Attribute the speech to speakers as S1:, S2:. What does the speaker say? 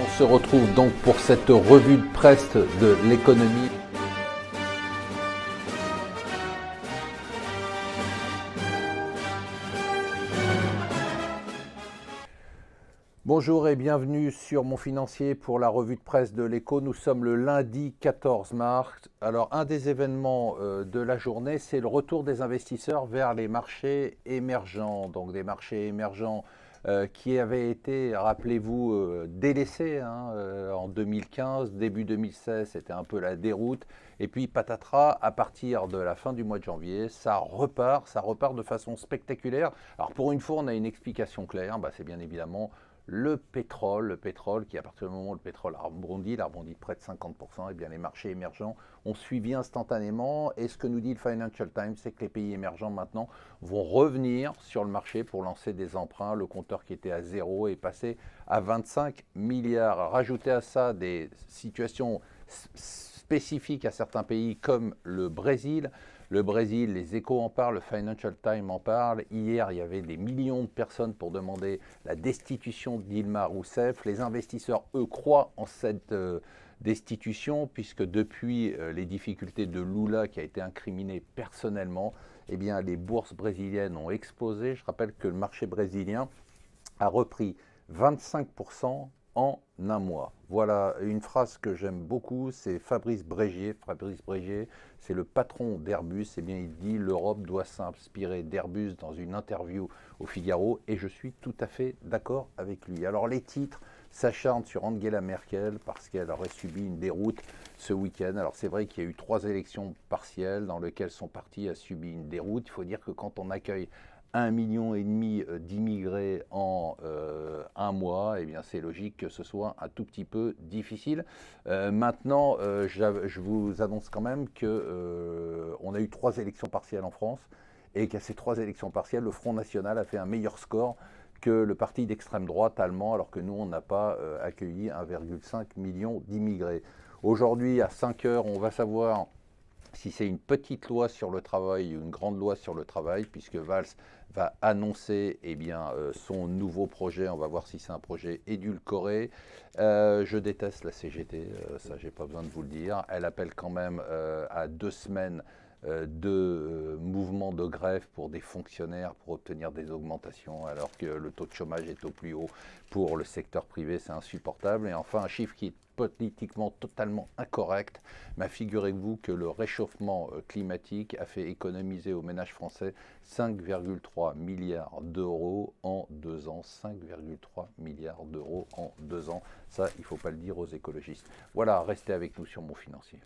S1: On se retrouve donc pour cette revue de presse de l'économie. Bonjour et bienvenue sur Mon Financier pour la revue de presse de l'Écho. Nous sommes le lundi 14 mars. Alors un des événements de la journée, c'est le retour des investisseurs vers les marchés émergents. Donc des marchés émergents qui avaient été, rappelez-vous, délaissés en 2015, début 2016, c'était un peu la déroute. Et puis patatras, à partir de la fin du mois de janvier, ça repart de façon spectaculaire. Alors pour une fois, on a une explication claire, c'est bien évidemment le pétrole qui, à partir du moment où le pétrole a rebondi de près de 50%, et bien les marchés émergents ont suivi instantanément. Et ce que nous dit le Financial Times, c'est que les pays émergents maintenant vont revenir sur le marché pour lancer des emprunts. Le compteur qui était à 0 est passé à 25 milliards. Rajoutez à ça des situations spécifiques à certains pays comme le Brésil. Le Brésil, les Échos en parlent, le Financial Times en parle. Hier, il y avait des millions de personnes pour demander la destitution de Dilma Rousseff. Les investisseurs, eux, croient en cette destitution, puisque depuis les difficultés de Lula, qui a été incriminé personnellement, eh bien, les bourses brésiliennes ont explosé. Je rappelle que le marché brésilien a repris 25% en un mois. Voilà une phrase que j'aime beaucoup, c'est Fabrice Brégier. Fabrice Brégier, c'est le patron d'Airbus. Eh bien, il dit l'Europe doit s'inspirer d'Airbus dans une interview au Figaro, et je suis tout à fait d'accord avec lui. Alors les titres s'acharnent sur Angela Merkel parce qu'elle aurait subi une déroute ce week-end. Alors c'est vrai qu'il y a eu 3 élections partielles dans lesquelles son parti a subi une déroute. Il faut dire que quand on accueille 1,5 million d'immigrés en un mois, eh bien c'est logique que ce soit un tout petit peu difficile. Maintenant, je vous annonce quand même qu'on a eu 3 élections partielles en France, et qu'à ces 3 élections partielles, le Front National a fait un meilleur score que le parti d'extrême droite allemand, alors que nous, on n'a pas accueilli 1,5 million d'immigrés. Aujourd'hui, à 5 heures, on va savoir si c'est une petite loi sur le travail ou une grande loi sur le travail, puisque Valls va annoncer son nouveau projet. On va voir si c'est un projet édulcoré. Je déteste la CGT, ça j'ai pas besoin de vous le dire. Elle appelle quand même à 2 semaines de mouvements de grève pour des fonctionnaires pour obtenir des augmentations, alors que le taux de chômage est au plus haut pour le secteur privé. C'est insupportable. Et enfin, un chiffre qui est politiquement totalement incorrect, mais figurez-vous que le réchauffement climatique a fait économiser aux ménages français 5,3 milliards d'euros en 2 ans. 5,3 milliards d'euros en 2 ans. Ça, il ne faut pas le dire aux écologistes. Voilà, restez avec nous sur Mon Financier.